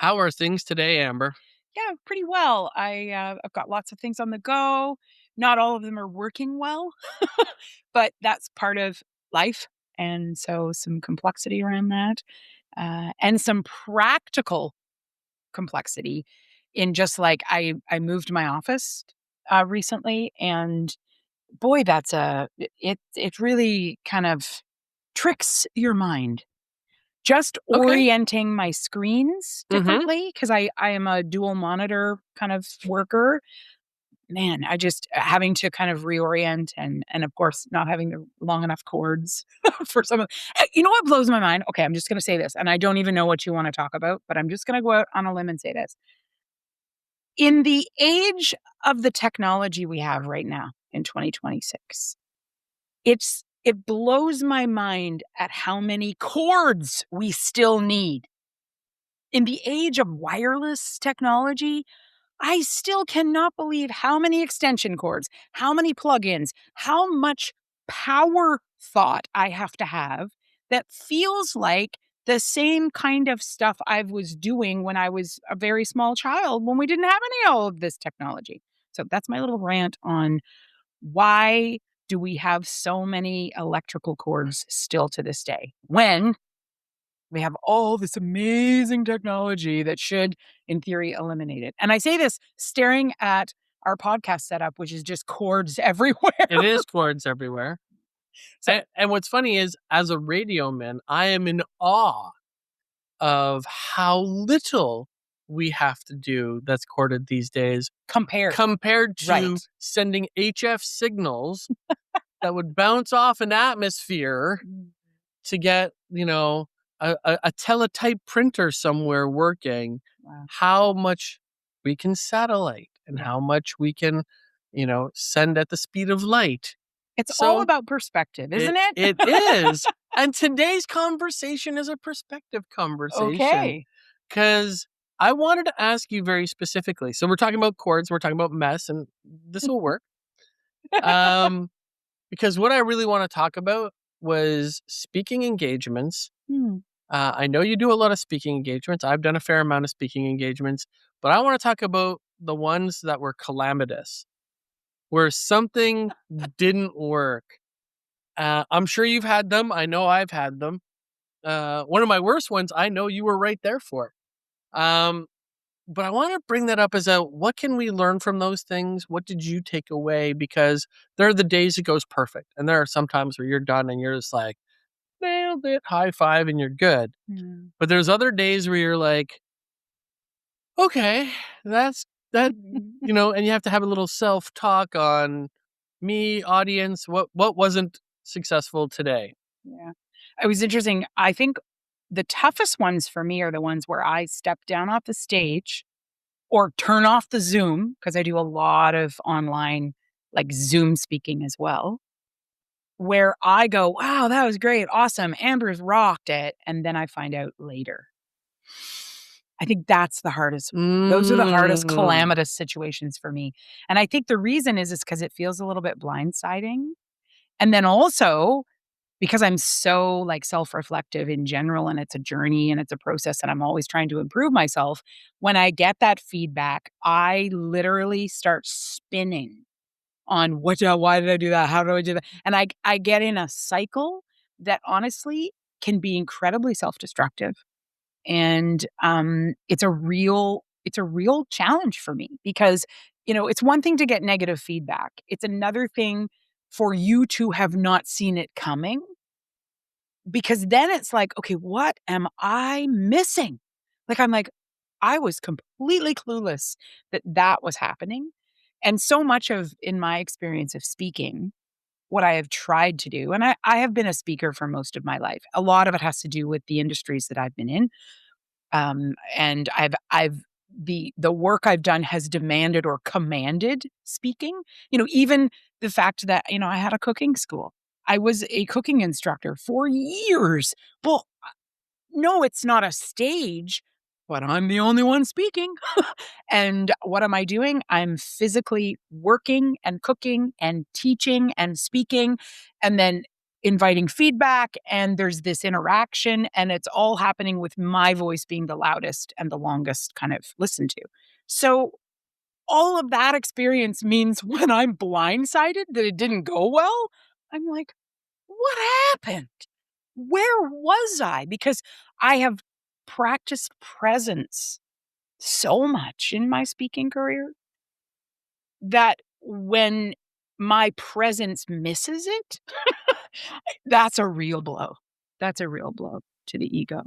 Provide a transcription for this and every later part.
How are things today, Amber? Yeah, pretty well. I've got lots of things on the go. Not all of them are working well, but that's part of life, and so some complexity around that, and some practical complexity in just like I moved my office, recently, and boy, it really kind of tricks your mind. Just Okay. orienting my screens Mhm. differently because I am a dual monitor kind of worker. Man, I just having to kind of reorient and of course, not having the long enough cords for some of you know what blows my mind? Okay, I'm just gonna say this, and I don't even know what you wanna talk about, but I'm just gonna go out on a limb and say this. In the age of the technology we have right now in 2026, it blows my mind at how many cords we still need. In the age of wireless technology, I still cannot believe how many extension cords, how many plugins, how much power thought I have to have that feels like the same kind of stuff I was doing when I was a very small child when we didn't have any of all of this technology. So that's my little rant on why do we have so many electrical cords still to this day when we have all this amazing technology that should, in theory, eliminate it. And I say this staring at our podcast setup, which is just cords everywhere. It is cords everywhere. So And what's funny is, as a radio man, I am in awe of how little we have to do that's corded these days compared, compared right. to sending HF signals that would bounce off an atmosphere Mm, to get, a teletype printer somewhere working, wow. how much we can satellite and Yeah. how much we can, send at the speed of light. It's all So about perspective, isn't it? it is. And today's conversation is a perspective conversation Okay. because I wanted to ask you very specifically. So we're talking about chords, we're talking about mess, and this will work. Um, because what I really want to talk about was speaking engagements. Hmm. I know you do a lot of speaking engagements. I've done a fair amount of speaking engagements, but I want to talk about the ones that were calamitous, where something didn't work. I'm sure you've had them. I know I've had them. One of my worst ones, I know you were right there for. Um, but I want to bring that up as a what can we learn from those things? What did you take away? Because there are the days it goes perfect, and there are some times where you're done and you're just like, nailed it, high five, and you're good. Hmm. But there's other days where you're like, okay, that's that, and you have to have a little self-talk on me, audience, what wasn't successful today. Yeah. It was interesting. I think the toughest ones for me are the ones where I step down off the stage or turn off the Zoom because I do a lot of online, like Zoom speaking as well, where I go, wow, that was great. Awesome. Amber's rocked it. And then I find out later. I think that's the hardest. Those are the hardest Mm. calamitous situations for me. And I think the reason is because it feels a little bit blindsiding. And then also because I'm so like self-reflective in general and it's a journey and it's a process and I'm always trying to improve myself, when I get that feedback, I literally start spinning on why did I do that? How do I do that? And I get in a cycle that honestly can be incredibly self-destructive. And it's a real challenge for me because it's one thing to get negative feedback. It's another thing for you to have not seen it coming because then it's like, okay, what am I missing? Like, I'm like, I was completely clueless that that was happening. And so much of, in my experience of speaking, what I have tried to do, and I have been a speaker for most of my life. A lot of it has to do with the industries that I've been in. And the work I've done has demanded or commanded speaking. Even the fact that, I had a cooking school. I was a cooking instructor for years. Well, no, it's not a stage, but I'm the only one speaking. And what am I doing? I'm physically working and cooking and teaching and speaking. And then inviting feedback, and there's this interaction, and it's all happening with my voice being the loudest and the longest kind of listened to. So all of that experience means when I'm blindsided that it didn't go well, I'm like, what happened? Where was I? Because I have practiced presence so much in my speaking career that when my presence misses it, that's a real blow. That's a real blow to the ego.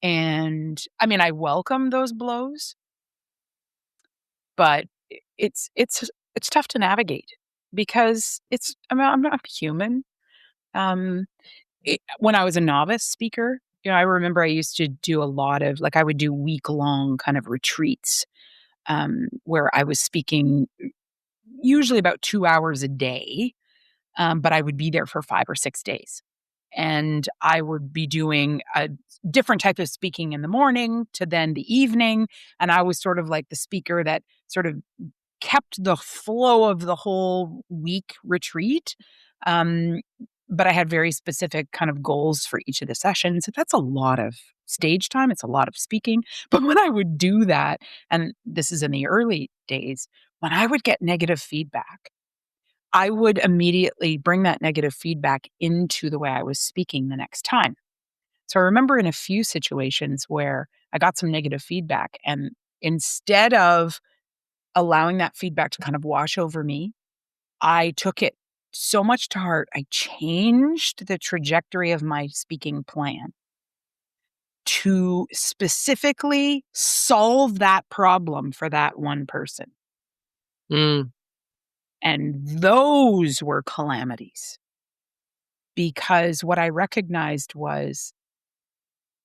And I mean, I welcome those blows, but it's tough to navigate because I'm not human. Um, when I was a novice speaker, I remember I used to do a lot of I would do week long kind of retreats where I was speaking usually about 2 hours a day, but I would be there for 5 or 6 days. And I would be doing a different type of speaking in the morning to then the evening. And I was sort of like the speaker that sort of kept the flow of the whole week retreat. Um, but I had very specific kind of goals for each of the sessions. That's a lot of stage time. It's a lot of speaking. But when I would do that, and this is in the early days, when I would get negative feedback, I would immediately bring that negative feedback into the way I was speaking the next time. So I remember in a few situations where I got some negative feedback, and instead of allowing that feedback to kind of wash over me, I took it so much to heart. I changed the trajectory of my speaking plan to specifically solve that problem for that one person. Mm. And those were calamities because what I recognized was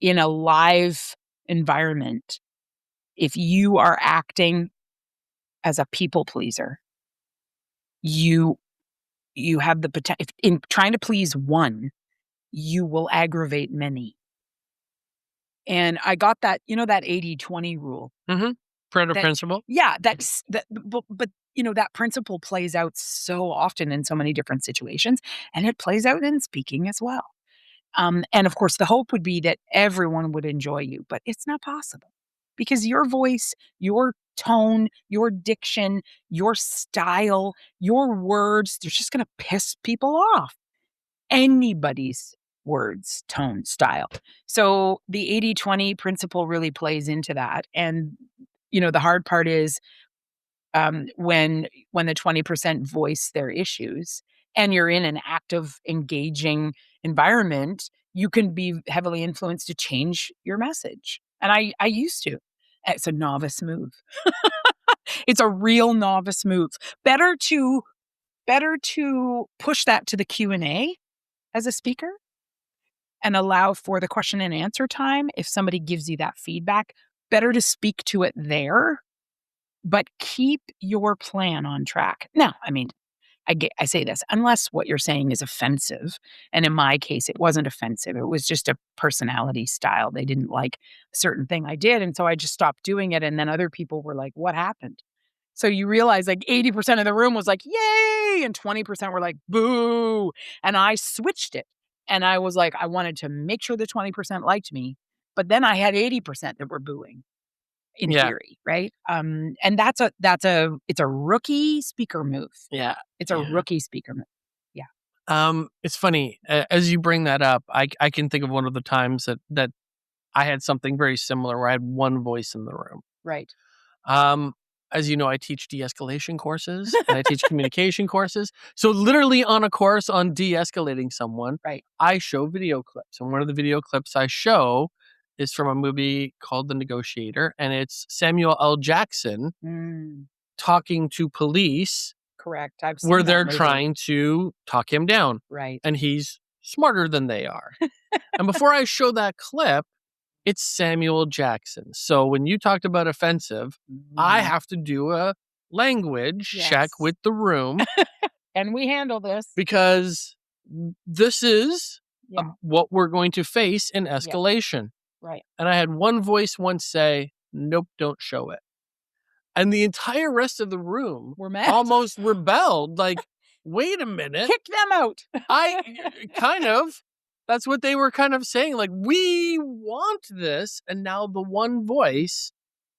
in a live environment, if you are acting as a people pleaser, you you have the potential in trying to please one, you will aggravate many. And I got that, that 80-20 rule. Mhm. Pareto That principle. yeah, that's that but that principle plays out so often in so many different situations, and it plays out in speaking as well. And of course, the hope would be that everyone would enjoy you, but it's not possible because your voice, your tone, your diction, your style, your words, they're just going to piss people off. Anybody's words, tone, style. So the 80-20 principle really plays into that. And, the hard part is when the 20% voice their issues and you're in an active, engaging environment, you can be heavily influenced to change your message. And I used to. It's a novice move. It's a real novice move. Better to push that to the Q&A as a speaker and allow for the question and answer time if somebody gives you that feedback. Better to speak to it there, but keep your plan on track. Now, I mean, I say this, unless what you're saying is offensive, and in my case, it wasn't offensive, it was just a personality style. They didn't like a certain thing I did, and so I just stopped doing it, and then other people were like, "What happened?" So you realize, 80% of the room was like, "Yay!" and 20% were like, "Boo!" And I switched it, and I was like, I wanted to make sure the 20% liked me, but then I had 80% that were booing. In Yeah. theory, right? And it's a rookie speaker move. Yeah. It's a Yeah. rookie speaker move. Yeah. It's funny, as you bring that up, I can think of one of the times that I had something very similar where I had one voice in the room. Right. Um, as you know, I teach de-escalation courses and I teach communication courses. So literally on a course on de-escalating someone, Right. I show video clips. And one of the video clips I show is from a movie called The Negotiator. And it's Samuel L. Jackson Mm, talking to police correct. I've where seen that they're movie. trying to talk him down. Right. And he's smarter than they are. And before I show that clip, it's Samuel Jackson. So when you talked about offensive, I Mhm. have to do a language check Yes. with the room And we handle this. because this is Yeah. what we're going to face in Yeah. escalation. Right. And I had one voice once say, "Nope, don't show it." And the entire rest of the room We're mad. almost rebelled. Like, wait a minute. Kick them out. Kind of. That's what they were kind of saying. Like, we want this. And now the one voice,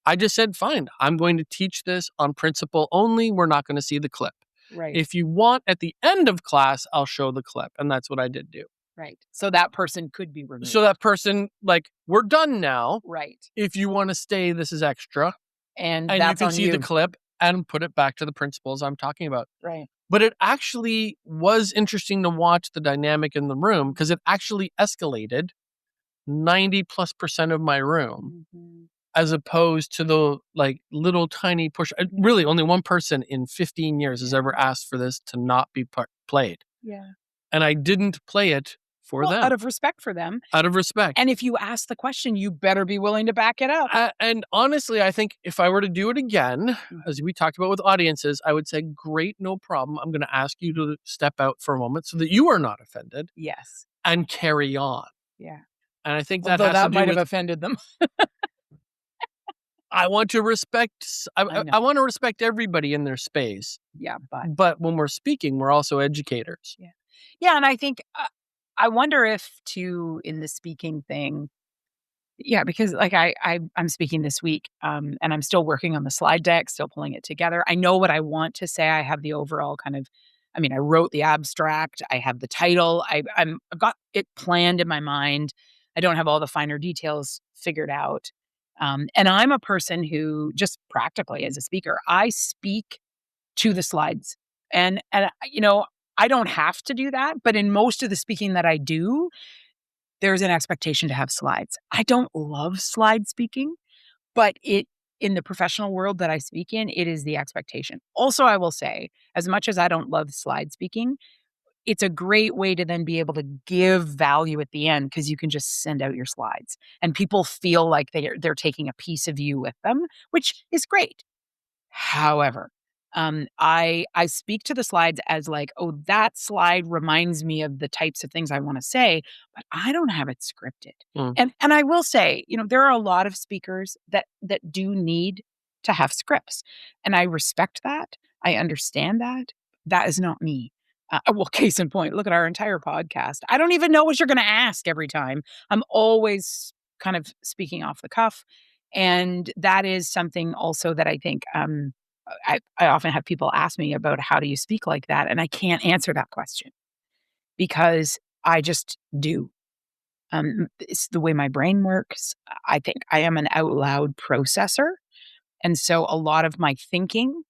I just said, fine, I'm going to teach this on principle only. We're not going to see the clip. Right. If you want, at the end of class, I'll show the clip. And that's what I did do. Right. So that person could be removed. So that person, like, we're done now. Right. If you want to stay, this is extra. And you that's can on see the clip and put it back to the principles I'm talking about. Right. But it actually was interesting to watch the dynamic in the room because it actually escalated 90+% of my room, as opposed to the like little tiny push. Really, only one person in 15 years has ever asked for this to not be played. Yeah. And I didn't play it for them. Out of respect for them. Out of respect. And if you ask the question, you better be willing to back it up. And honestly, I think if I were to do it again, as we talked about with audiences, I would say, great, no problem. I'm going to ask you to step out for a moment so that you are not offended. Yes. And carry on. Yeah. And I think that might have offended them. I want to respect. I want to respect everybody in their space. Yeah, but when we're speaking, we're also educators. Yeah, yeah, and I think I wonder if too in the speaking thing. Yeah, because like I'm speaking this week, and I'm still working on the slide deck, still pulling it together. I know what I want to say. I have the overall kind of. I mean, I wrote the abstract. I have the title. I've got it planned in my mind. I don't have all the finer details figured out. And I'm a person who just practically as a speaker, I speak to the slides. And you know, I don't have to do that, but in most of the speaking that I do, there's an expectation to have slides. I don't love slide speaking, but in the professional world that I speak in, it is the expectation. Also, I will say, as much as I don't love slide speaking, it's a great way to then be able to give value at the end because you can just send out your slides and people feel like they're taking a piece of you with them, which is great. However, I speak to the slides as like, oh, that slide reminds me of the types of things I want to say, but I don't have it scripted. And I will say, you know, there are a lot of speakers that do need to have scripts, and I respect that. I understand that. That is not me. Well, case in point, look at our entire podcast. I don't even know what you're going to ask every time. I'm always kind of speaking off the cuff. And that is something also that I think I often have people ask me about how do you speak like that? And I can't answer that question because I just do. It's the way my brain works. I think I am an out loud processor. And so a lot of my thinking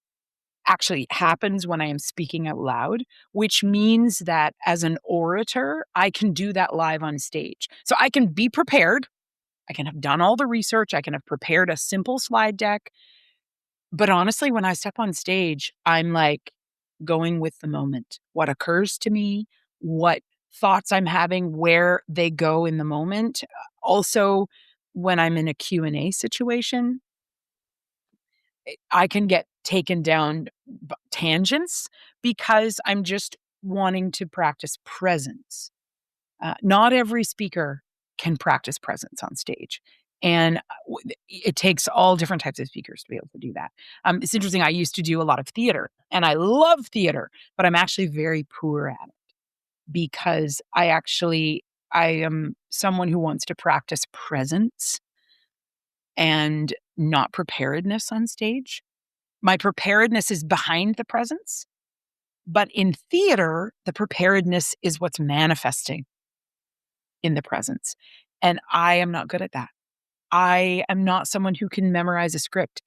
actually happens when I am speaking out loud, which means that as an orator, I can do that live on stage. So I can be prepared. I can have done all the research. I can have prepared a simple slide deck. But honestly, when I step on stage, I'm like going with the moment. What occurs to me, what thoughts I'm having, where they go in the moment. Also, when I'm in a Q&A situation, I can get taken down tangents because I'm just wanting to practice presence. Not every speaker can practice presence on stage. And it takes all different types of speakers to be able to do that. It's interesting. I used to do a lot of theater and I love theater, but I'm actually very poor at it because I am someone who wants to practice presence and not preparedness on stage. My preparedness is behind the presence, but in theater, the preparedness is what's manifesting in the presence. And I am not good at that. I am not someone who can memorize a script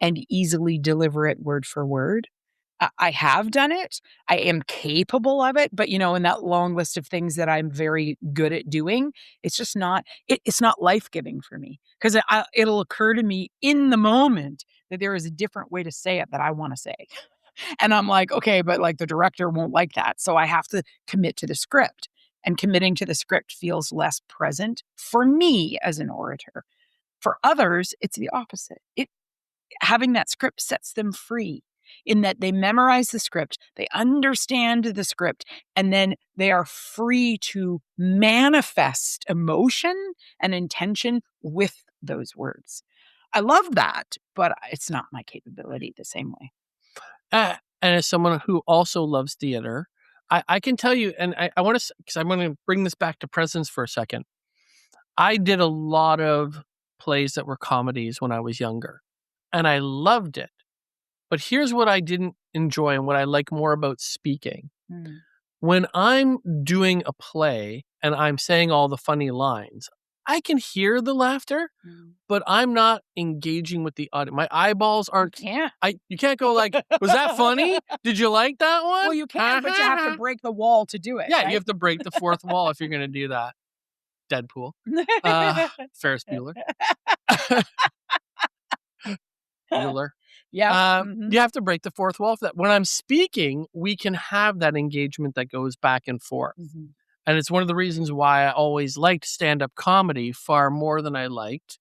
and easily deliver it word for word. I have done it. I am capable of it, but you know, in that long list of things that I'm very good at doing, it's just not. It's not life-giving for me because it'll occur to me in the moment that there is a different way to say it that I want to say, and I'm like, okay, but like the director won't like that, so I have to commit to the script. And committing to the script feels less present for me as an orator. For others, it's the opposite. Having that script sets them free in that they memorize the script, they understand the script, and then they are free to manifest emotion and intention with those words. I love that, but it's not my capability the same way. and as someone who also loves theater, I can tell you, and I want to, because I'm going to bring this back to presence for a second. I did a lot of plays that were comedies when I was younger, and I loved it. But here's what I didn't enjoy and what I like more about speaking. Mm. When I'm doing a play and I'm saying all the funny lines, I can hear the laughter, but I'm not engaging with the audience. My eyeballs aren't. You can't go like, was that funny? Did you like that one? Well, you can, but you have to break the wall to do it. Yeah, right? you have to break the fourth wall if you're going to do that. Deadpool. Ferris Bueller. Bueller. Yeah. You have to break the fourth wall for that. When I'm speaking, we can have that engagement that goes back and forth. And it's one of the reasons why I always liked stand-up comedy far more than I liked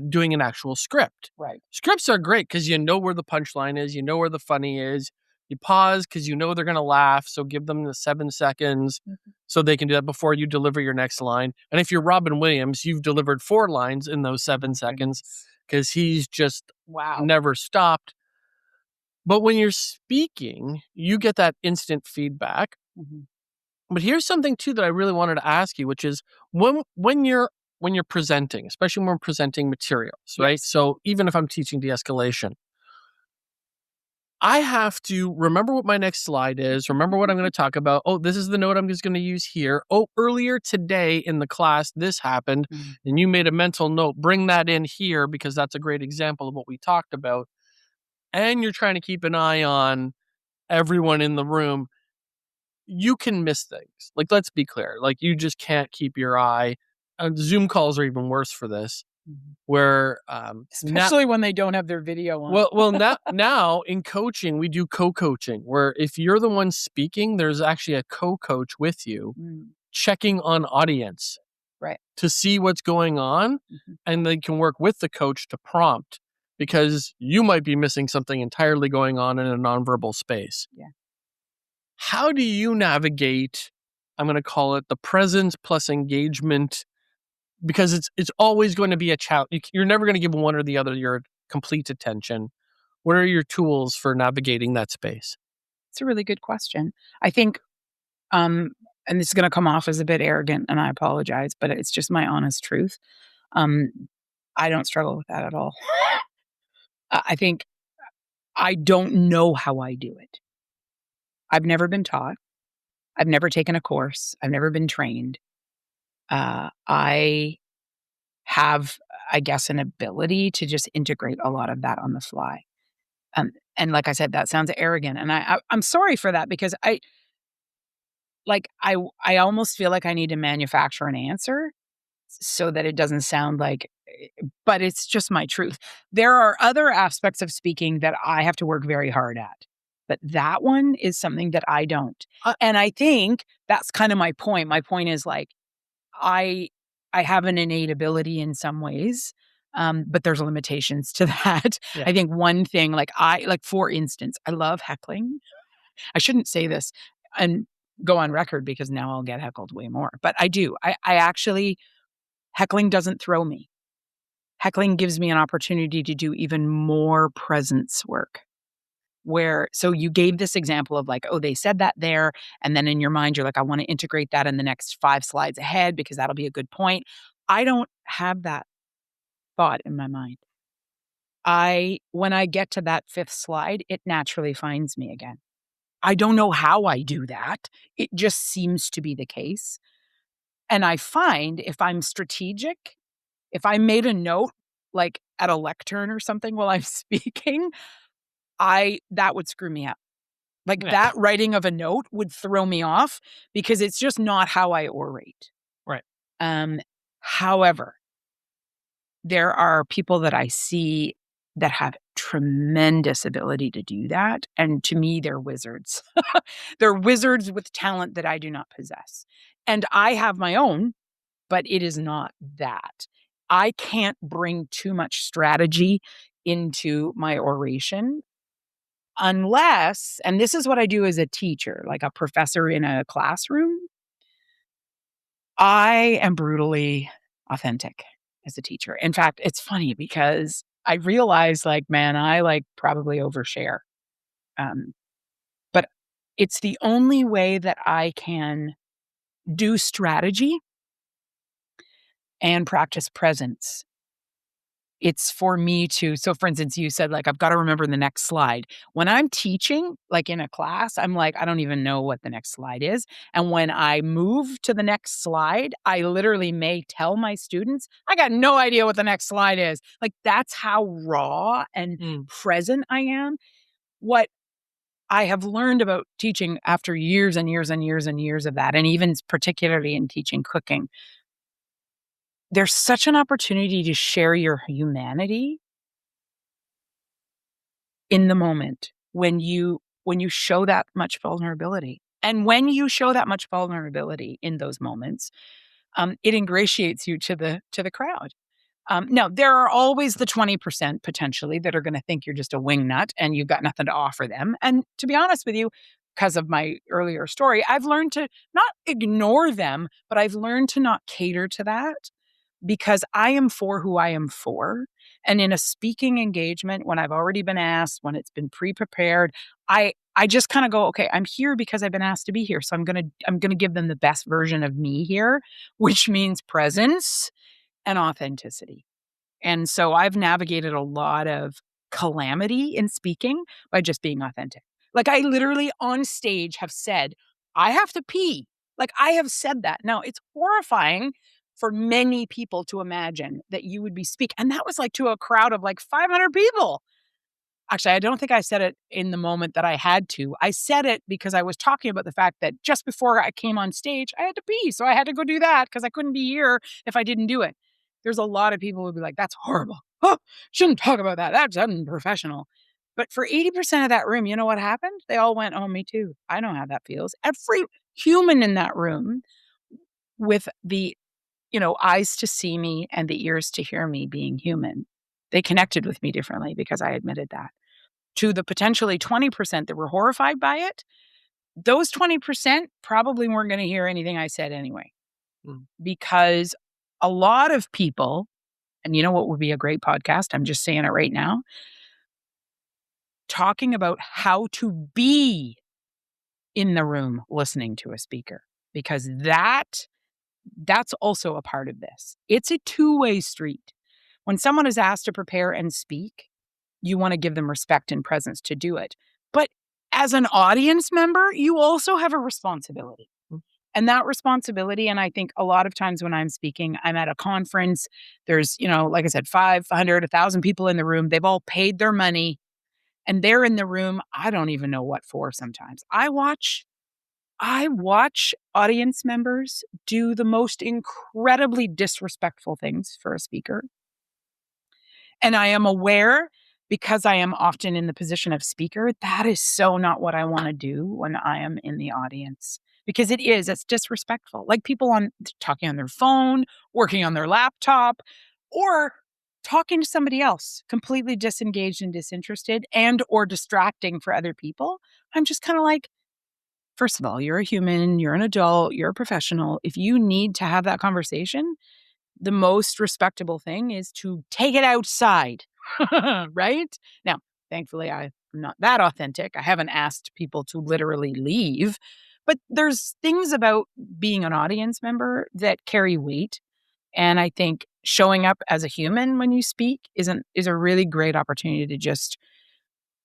doing an actual script. Right. Scripts are great because you know where the punchline is, you know where the funny is. You pause because you know they're going to laugh, so give them the 7 seconds so they can do that before you deliver your next line. And if you're Robin Williams, you've delivered 4 lines in those 7 seconds because he's just never stopped. But when you're speaking, you get that instant feedback. But here's something too that I really wanted to ask you, which is when you're presenting, especially when we're presenting materials, right? So even if I'm teaching de-escalation, I have to remember what my next slide is, remember what I'm going to talk about. Oh, this is the note I'm just going to use here. Oh, earlier today in the class, this happened, and you made a mental note. Bring that in here because that's a great example of what we talked about. And you're trying to keep an eye on everyone in the room. You can miss things. Like, let's be clear. Like, you just can't keep your eye. Zoom calls are even worse for this. Where especially when they don't have their video on. Well, now in coaching we do co-coaching, where if you're the one speaking, there's actually a co-coach with you checking on audience, right, to see what's going on, and they can work with the coach to prompt because you might be missing something entirely going on in a nonverbal space. Yeah. How do you navigate? I'm going to call it the presence plus engagement. Because it's always going to be a challenge. You're never going to give one or the other your complete attention. What are your tools for navigating that space? It's a really good question. I think, and this is going to come off as a bit arrogant, and I apologize, but it's just my honest truth. I don't struggle with that at all. I think I don't know how I do it. I've never been taught. I've never taken a course. I've never been trained. I have, I guess, an ability to just integrate a lot of that on the fly. And like I said, that sounds arrogant. And I'm sorry for that because I almost feel like I need to manufacture an answer so that it doesn't sound like, but it's just my truth. There are other aspects of speaking that I have to work very hard at. But that one is something that I don't. And I think that's kind of my point. My point is like, I have an innate ability in some ways, but there's limitations to that. Yeah. I think one thing, for instance, I love heckling. I shouldn't say this and go on record because now I'll get heckled way more. But I do. I actually, heckling doesn't throw me. Heckling gives me an opportunity to do even more presence work. So you gave this example of like, oh, they said that there. And then in your mind, you're like, I want to integrate that in the next 5 slides ahead because that'll be a good point. I don't have that thought in my mind. When I get to that 5th slide, it naturally finds me again. I don't know how I do that. It just seems to be the case. And I find if I'm strategic, if I made a note, like at a lectern or something while I'm speaking, that would screw me up. Like that writing of a note would throw me off because it's just not how I orate. Right. However, there are people that I see that have tremendous ability to do that. And to me, they're wizards. They're wizards with talent that I do not possess. And I have my own, but it is not that. I can't bring too much strategy into my oration unless, and this is what I do as a teacher, like a professor in a classroom, I am brutally authentic as a teacher. In fact, it's funny because I realize like, man, I like probably overshare. But it's the only way that I can do strategy and practice presence. It's for me to so for instance, you said, like, I've gotta remember the next slide. When I'm teaching, like, in a class, I'm like, I don't even know what the next slide is, and when I move to the next slide, I literally may tell my students, "I got no idea what the next slide is." Like, that's how raw and Mm. present I am. What I have learned about teaching after years and years and years and years of that, and even particularly in teaching cooking, there's such an opportunity to share your humanity in the moment when you show that much vulnerability. And when you show that much vulnerability in those moments, it ingratiates you to the crowd. Now, there are always the 20% potentially that are going to think you're just a wingnut and you've got nothing to offer them. And to be honest with you, because of my earlier story, I've learned to not ignore them, but I've learned to not cater to that because I am for who I am for. And in a speaking engagement, when I've already been asked, when it's been pre-prepared, I just kind of go, okay, I'm here because I've been asked to be here. So I'm gonna give them the best version of me here, which means presence and authenticity. And so I've navigated a lot of calamity in speaking by just being authentic. Like I literally on stage have said, I have to pee. Like I have said that. Now it's horrifying for many people to imagine that you would be speak. And that was like to a crowd of like 500 people. Actually, I don't think I said it in the moment that I had to. I said it because I was talking about the fact that just before I came on stage, I had to pee. So I had to go do that because I couldn't be here if I didn't do it. There's a lot of people who would be like, that's horrible. Oh, shouldn't talk about that. That's unprofessional. But for 80% of that room, you know what happened? They all went, oh, me too. I know how that feels. Every human in that room with the, eyes to see me and the ears to hear me being human, they connected with me differently because I admitted that to the potentially 20% that were horrified by it, those 20% probably weren't going to hear anything I said anyway. Mm. Because a lot of people, and you know what would be a great podcast? I'm just saying it right now, talking about how to be in the room listening to a speaker because that's also a part of this. It's a two-way street. When someone is asked to prepare and speak, you want to give them respect and presence to do it. But as an audience member, you also have a responsibility. Mm. And that responsibility, and I think a lot of times when I'm speaking, I'm at a conference, there's, like I said, 500, 1,000 people in the room. They've all paid their money and they're in the room. I don't even know what for sometimes. I watch audience members do the most incredibly disrespectful things for a speaker. And I am aware because I am often in the position of speaker, that is so not what I want to do when I am in the audience. Because it's disrespectful. Like people talking on their phone, working on their laptop, or talking to somebody else, completely disengaged and disinterested and or distracting for other people. I'm just kind of like, first of all, you're a human, you're an adult, you're a professional. If you need to have that conversation, the most respectable thing is to take it outside, right? Now, thankfully, I'm not that authentic. I haven't asked people to literally leave, but there's things about being an audience member that carry weight. And I think showing up as a human when you speak is a really great opportunity to just,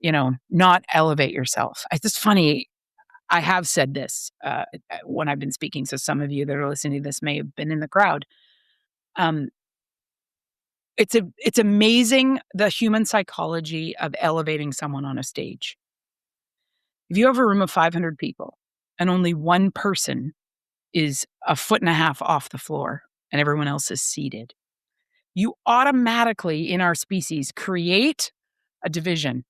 not elevate yourself. It's just funny. I have said this when I've been speaking. So some of you that are listening to this may have been in the crowd. Um, it's amazing the human psychology of elevating someone on a stage. If you have a room of 500 people and only one person is a foot and a half off the floor and everyone else is seated, you automatically in our species create a division.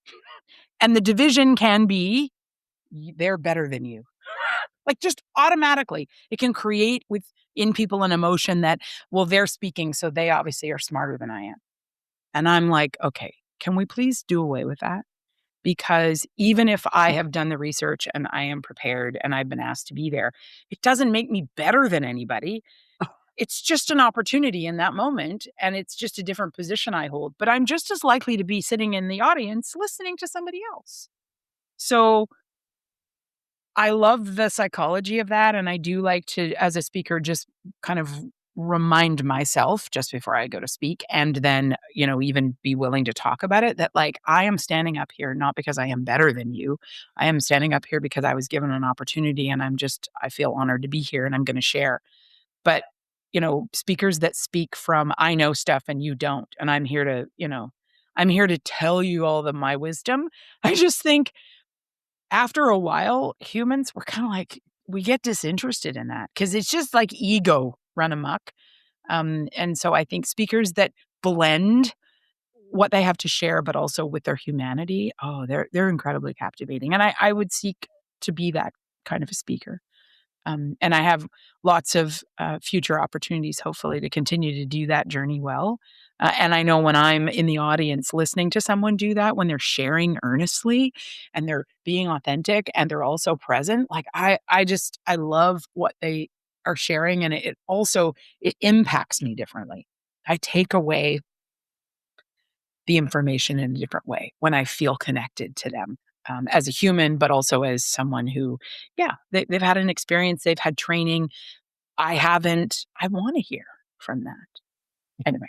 And the division can be they're better than you. Like just automatically, it can create within people an emotion that, well, they're speaking, so they obviously are smarter than I am. And I'm like, okay, can we please do away with that? Because even if I have done the research and I am prepared and I've been asked to be there, it doesn't make me better than anybody. It's just an opportunity in that moment. And it's just a different position I hold. But I'm just as likely to be sitting in the audience listening to somebody else. So I love the psychology of that, and I do like to, as a speaker, just kind of remind myself just before I go to speak, and then, even be willing to talk about it, that, like, I am standing up here not because I am better than you. I am standing up here because I was given an opportunity, and I feel honored to be here, and I'm gonna share. But, speakers that speak from, "I know stuff and you don't, and I'm here to tell you all of my wisdom." I just think after a while, humans were kinda like, we get disinterested in that because it's just like ego run amok. And so I think speakers that blend what they have to share, but also with their humanity, oh, they're incredibly captivating. And I would seek to be that kind of a speaker. And I have lots of future opportunities, hopefully, to continue to do that journey well. And I know when I'm in the audience listening to someone do that, when they're sharing earnestly and they're being authentic and they're also present, like I love what they are sharing, and it also it impacts me differently. I take away the information in a different way when I feel connected to them, as a human, but also as someone who, yeah, they've had an experience, they've had training. I haven't. I want to hear from that. Anyway.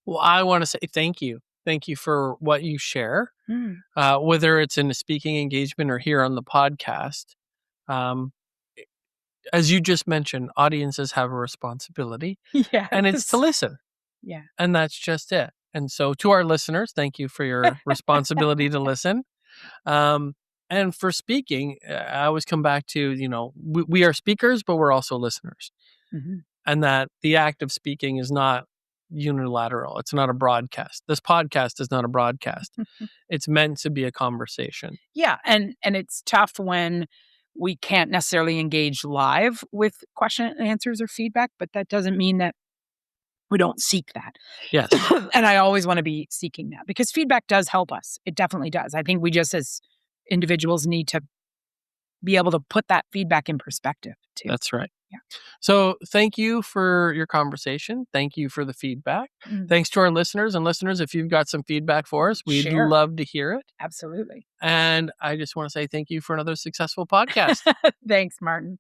Well, I want to say thank you. Thank you for what you share, Mm. whether it's in a speaking engagement or here on the podcast. Um, as you just mentioned, audiences have a responsibility, and it's to Yes. listen, Yeah. and that's just it. And so, to our listeners, thank you for your responsibility to listen. Um, and for speaking, I always come back to, we are speakers, but we're also listeners. Mhm. And that the act of speaking is not unilateral. It's not a broadcast. This podcast is not a broadcast. It's meant to be a conversation. Yeah, and it's tough when we can't necessarily engage live with question and answers or feedback, but that doesn't mean that we don't seek that. Yes, And I always wanna be seeking that because feedback does help us. It definitely does. I think we just as individuals need to be able to put that feedback in perspective too. that's right. Yeah. So thank you for your conversation. Thank you for the feedback. Mm. Thanks to our listeners and listeners. If you've got some feedback for us, we'd Share. love to hear it. Absolutely. And I just want to say thank you for another successful podcast. Thanks, Martin.